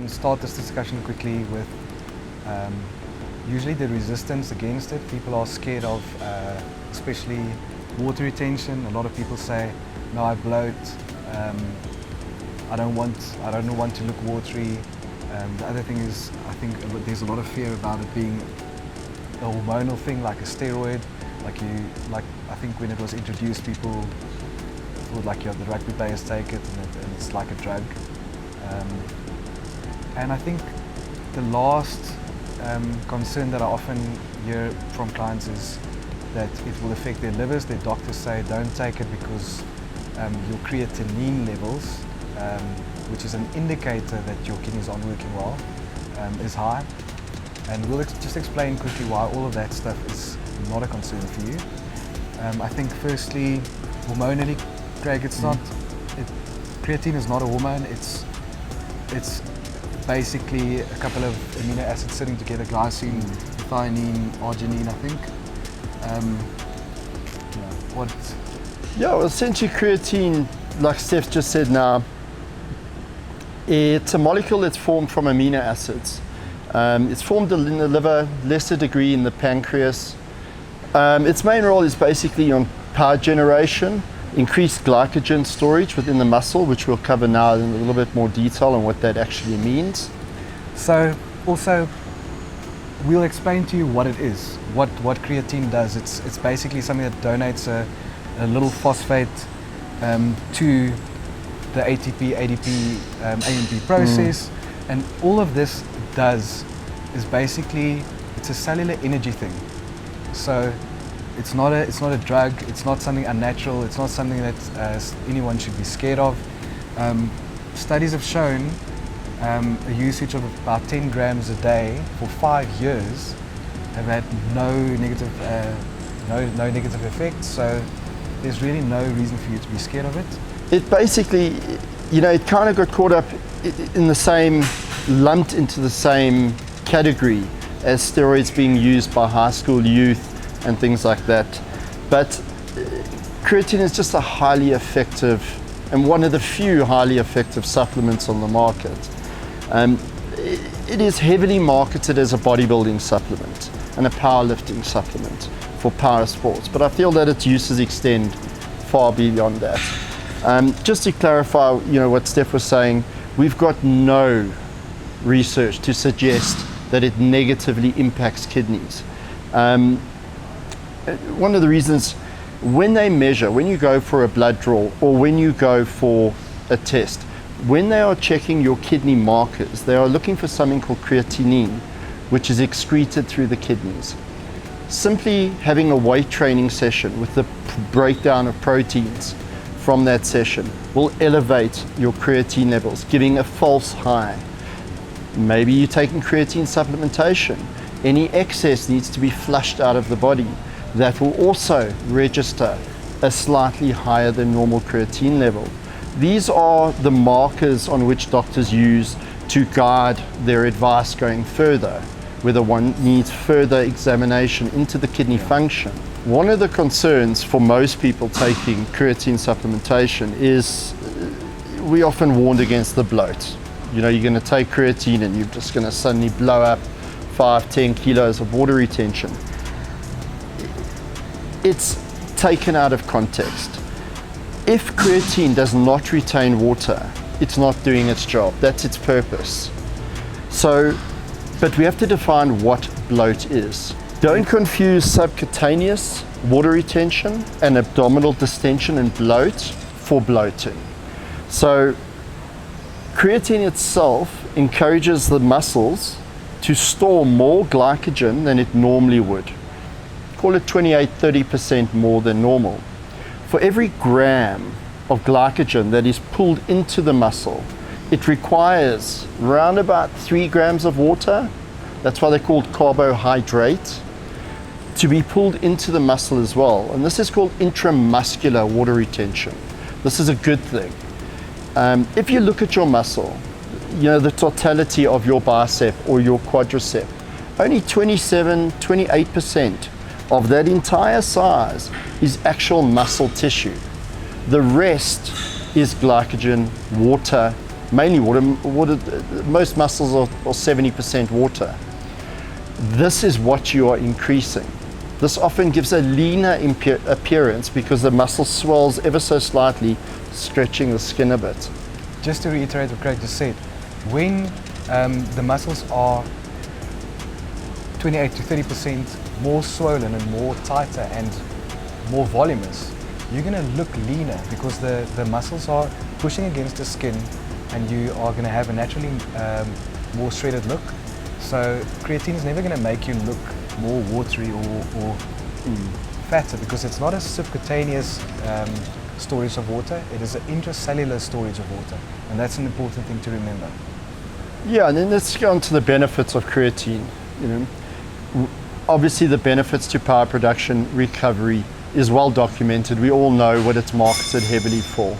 start this discussion quickly with usually the resistance against it. People are scared of, especially water retention. A lot of people say, no, I bloat, I don't want to look watery. The other thing is, I think there's a lot of fear about it being a hormonal thing, like a steroid. I think when it was introduced, people thought like the rugby players take it, and it's like a drug. And I think the last concern that I often hear from clients is that it will affect their livers. Their doctors say don't take it because your creatinine levels, which is an indicator that your kidneys aren't working well, is high. And we'll just explain quickly why all of that stuff is not a concern for you. I think firstly, hormonally, Craig, it's not. Creatine is not a hormone. It's basically a couple of amino acids sitting together: glycine, methionine, arginine. I think. Well, essentially, creatine, like Steph just said now, it's a molecule that's formed from amino acids. It's formed in the liver, lesser degree in the pancreas. Its main role is basically on power generation, increased glycogen storage within the muscle, which we'll cover now in a little bit more detail on what that actually means. So also, we'll explain to you what it is, what creatine does. It's basically something that donates a little phosphate to the ATP, ADP, AMP process. And all of this does is basically, it's a cellular energy thing. So it's not a drug, it's not something unnatural, it's not something that anyone should be scared of. Studies have shown a usage of about 10 grams a day for 5 years have had no negative effects. So there's really no reason for you to be scared of it. It basically, it kind of got caught up in the same, lumped into the same category as steroids being used by high school youth and things like that. But creatine is just a highly effective, and one of the few highly effective supplements on the market. It is heavily marketed as a bodybuilding supplement and a powerlifting supplement for power sports, but I feel that its uses extend far beyond that. Just to clarify, what Steph was saying, we've got no research to suggest that it negatively impacts kidneys. One of the reasons, when you go for a blood draw or when you go for a test, when they are checking your kidney markers, they are looking for something called creatinine, which is excreted through the kidneys. Simply having a weight training session with the breakdown of proteins from that session will elevate your creatine levels, giving a false high. Maybe you're taking creatine supplementation. Any excess needs to be flushed out of the body. That will also register a slightly higher than normal creatine level. These are the markers on which doctors use to guide their advice going further, whether one needs further examination into the kidney function. One of the concerns for most people taking creatine supplementation is we often warned against the bloat. You're going to take creatine and you're just going to suddenly blow up 5-10 kilos of water retention. It's taken out of context. If creatine does not retain water, it's not doing its job. That's its purpose. But we have to define what bloat is. Don't confuse subcutaneous water retention and abdominal distension and bloat for bloating. So creatine itself encourages the muscles to store more glycogen than it normally would. Call it 28-30% more than normal. For every gram of glycogen that is pulled into the muscle, it requires around about 3 grams of water. That's why they're called carbohydrate, to be pulled into the muscle as well. And this is called intramuscular water retention. This is a good thing. If you look at your muscle, the totality of your bicep or your quadricep, only 27-28% of that entire size is actual muscle tissue. The rest is glycogen, water, mainly water. Most muscles are 70% water. This is what you are increasing. This often gives a leaner appearance because the muscle swells ever so slightly, stretching the skin a bit. Just to reiterate what Craig just said, when the muscles are 28 to 30% more swollen and more tighter and more voluminous, you're going to look leaner because the muscles are pushing against the skin, and you are going to have a naturally more shredded look. So creatine is never going to make you look more watery or fatter, because it's not a subcutaneous storage of water, it is an intracellular storage of water, and that's an important thing to remember. Yeah, and then let's go on to the benefits of creatine. Obviously the benefits to power production, recovery is well documented. We all know what it's marketed heavily for.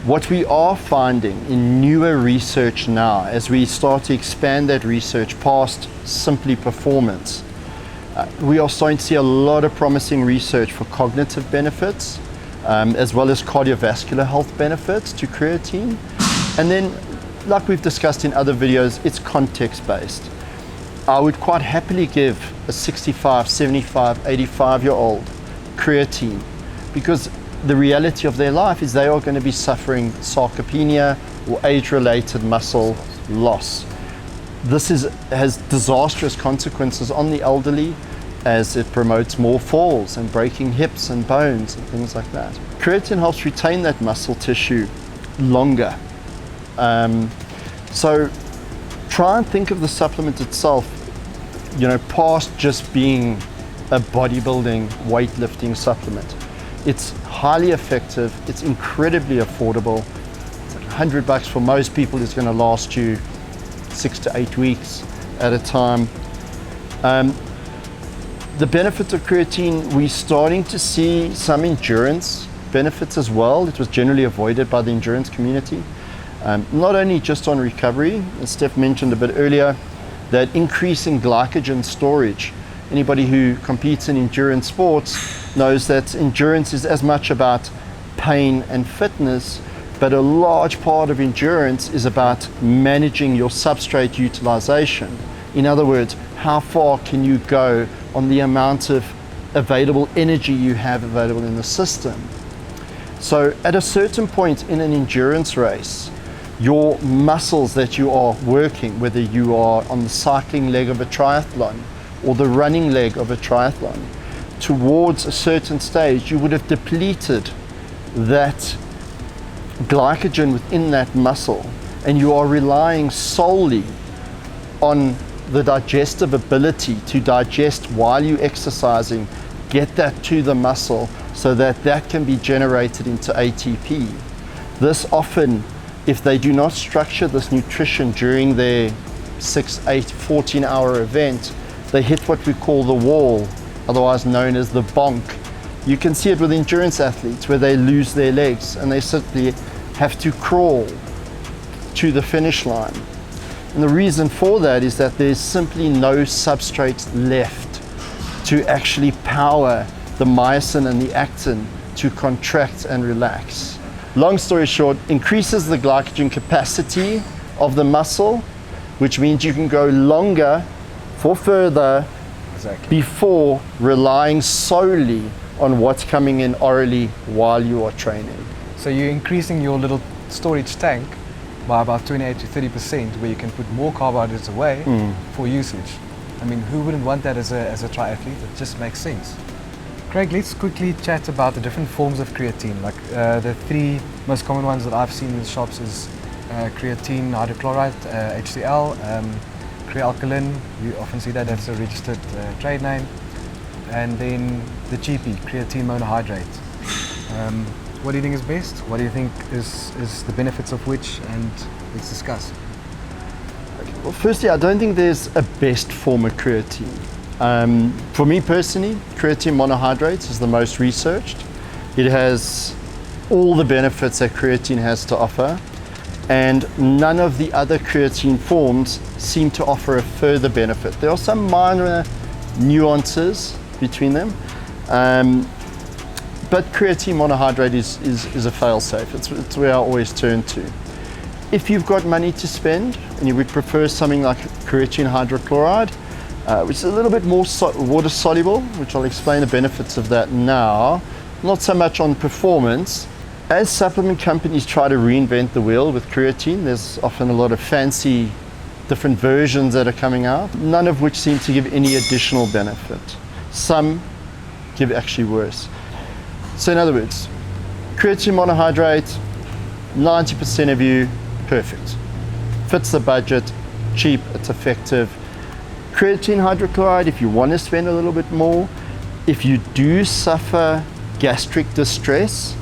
What we are finding in newer research now, as we start to expand that research past simply performance, we are starting to see a lot of promising research for cognitive benefits, as well as cardiovascular health benefits to creatine. And then, like we've discussed in other videos, it's context-based. I would quite happily give a 65, 75, 85-year-old creatine, because the reality of their life is they are going to be suffering sarcopenia or age-related muscle loss. This has disastrous consequences on the elderly, as it promotes more falls and breaking hips and bones and things like that. Creatine helps retain that muscle tissue longer. So try and think of the supplement itself, past just being a bodybuilding, weightlifting supplement. It's highly effective, it's incredibly affordable. It's like $100 for most people. Is going to last you 6 to 8 weeks at a time. The benefits of creatine, we're starting to see some endurance benefits as well. It was generally avoided by the endurance community. Not only just on recovery, as Steph mentioned a bit earlier, that increase in glycogen storage. Anybody who competes in endurance sports knows that endurance is as much about pain and fitness, but a large part of endurance is about managing your substrate utilization. In other words, how far can you go on the amount of available energy you have available in the system? So at a certain point in an endurance race, your muscles that you are working, whether you are on the cycling leg of a triathlon or the running leg of a triathlon, towards a certain stage, you would have depleted that glycogen within that muscle, and you are relying solely on the digestive ability to digest while you're exercising, get that to the muscle so that that can be generated into ATP. This often, if they do not structure this nutrition during their 6, 8, 14-hour event, they hit what we call the wall, otherwise known as the bonk. You can see it with endurance athletes where they lose their legs and they simply have to crawl to the finish line. And the reason for that is that there's simply no substrate left to actually power the myosin and the actin to contract and relax. Long story short, increases the glycogen capacity of the muscle, which means you can go longer for further before relying solely on what's coming in orally while you are training. So you're increasing your little storage tank by about 28 to 30%, where you can put more carbohydrates away for usage. I mean, who wouldn't want that as a triathlete? It just makes sense. Craig, let's quickly chat about the different forms of creatine. Like the 3 most common ones that I've seen in the shops is creatine hydrochloride, HCl, crealkaline, you often see that, that's a registered trade name, and then the GP, creatine monohydrate. What do you think is best? What do you think is the benefits of which? And let's discuss. Well, firstly, I don't think there's a best form of creatine. For me personally, creatine monohydrate is the most researched. It has all the benefits that creatine has to offer, and none of the other creatine forms seem to offer a further benefit. There are some minor nuances between them, but creatine monohydrate is a fail-safe. It's where I always turn to. If you've got money to spend and you would prefer something like creatine hydrochloride, which is a little bit more water soluble, which I'll explain the benefits of that now, not so much on performance. As supplement companies try to reinvent the wheel with creatine, there's often a lot of fancy different versions that are coming out, none of which seem to give any additional benefit. Some give actually worse. So in other words, creatine monohydrate, 90% of you, perfect. Fits the budget, cheap, it's effective. Creatine hydrochloride, if you want to spend a little bit more, if you do suffer gastric distress,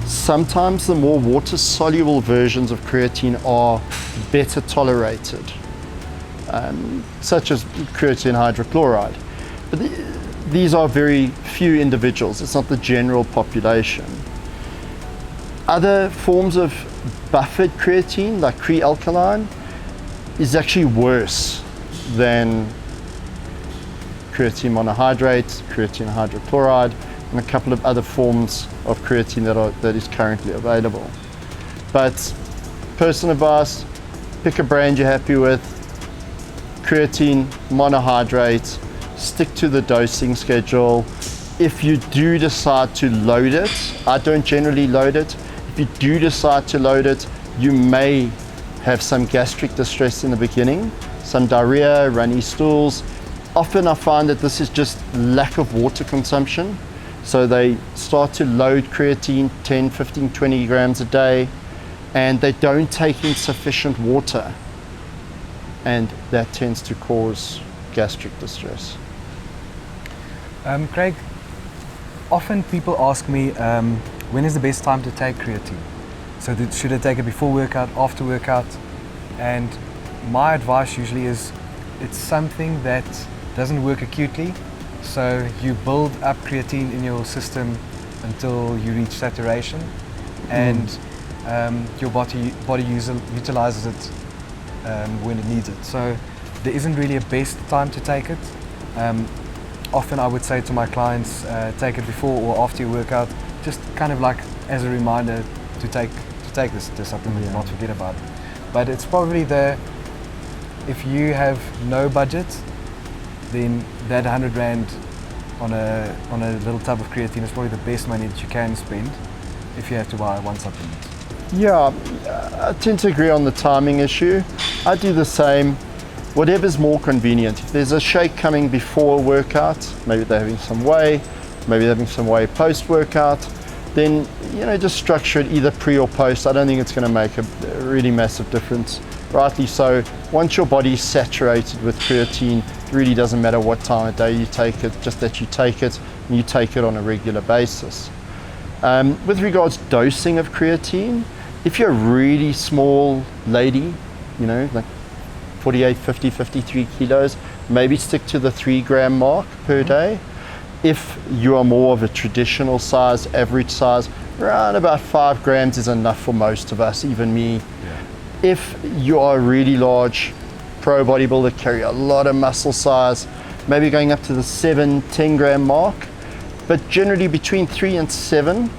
sometimes the more water-soluble versions of creatine are better tolerated, such as creatine hydrochloride. But these are very few individuals, it's not the general population. Other forms of buffered creatine, like Crealkaline, is actually worse than creatine monohydrate, creatine hydrochloride, and a couple of other forms of creatine that is currently available. But personal advice, pick a brand you're happy with, creatine monohydrate, stick to the dosing schedule. If you do decide to load it, I don't generally load it. If you do decide to load it, you may have some gastric distress in the beginning, some diarrhea, runny stools. Often I find that this is just lack of water consumption. So they start to load creatine 10, 15, 20 grams a day, and they don't take in sufficient water. And that tends to cause gastric distress. Craig, often people ask me, when is the best time to take creatine? So should I take it before workout, after workout? And my advice usually is, it's something that doesn't work acutely. So you build up creatine in your system until you reach saturation, and your body utilizes it when it needs it. So there isn't really a best time to take it. Often I would say to my clients, take it before or after your workout, just kind of like as a reminder to take this supplement, not forget about it. But it's probably if you have no budget, then that 100 Rand on a little tub of creatine is probably the best money that you can spend if you have to buy one supplement. Yeah, I tend to agree on the timing issue. I do the same, whatever's more convenient. If there's a shake coming before a workout, maybe they're having some whey, maybe they're having some whey post-workout, then just structure it either pre or post. I don't think it's going to make a really massive difference. Rightly so, once your body's saturated with creatine, it really doesn't matter what time of day you take it, just that you take it, and you take it on a regular basis. With regards to dosing of creatine, if you're a really small lady, like 48, 50, 53 kilos, maybe stick to the 3 gram mark per day. If you are more of a traditional size, average size, around about 5 grams is enough for most of us, even me. If you are really large, pro bodybuilder, carry a lot of muscle size, maybe going up to the 7, 10 gram mark, but generally between 3 and 7,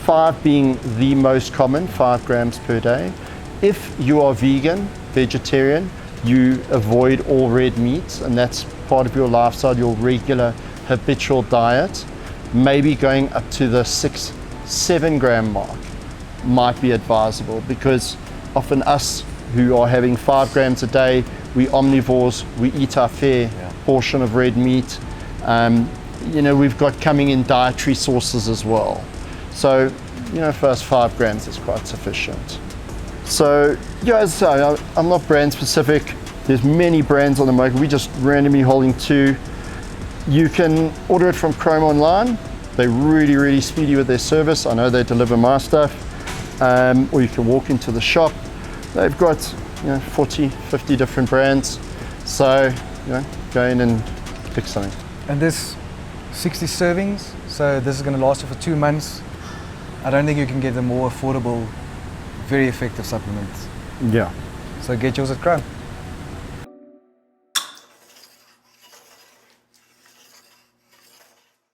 5 being the most common, 5 grams per day. If you are vegan, vegetarian, you avoid all red meats, and that's part of your lifestyle, your regular habitual diet, maybe going up to the 6, 7 gram mark might be advisable, because often us who are having 5 grams a day, we omnivores, we eat our fair portion of red meat. We've got coming in dietary sources as well. So, for us 5 grams is quite sufficient. So, as I say, I'm not brand specific. There's many brands on the market. We just randomly holding 2. You can order it from Chrome online. They're really, really speedy with their service. I know they deliver my stuff. Or you can walk into the shop. They've got 40, 50 different brands. So, go in and pick something. And this 60 servings, so this is going to last you for 2 months. I don't think you can get a more affordable, very effective supplement. Yeah. So get yours at Chrome.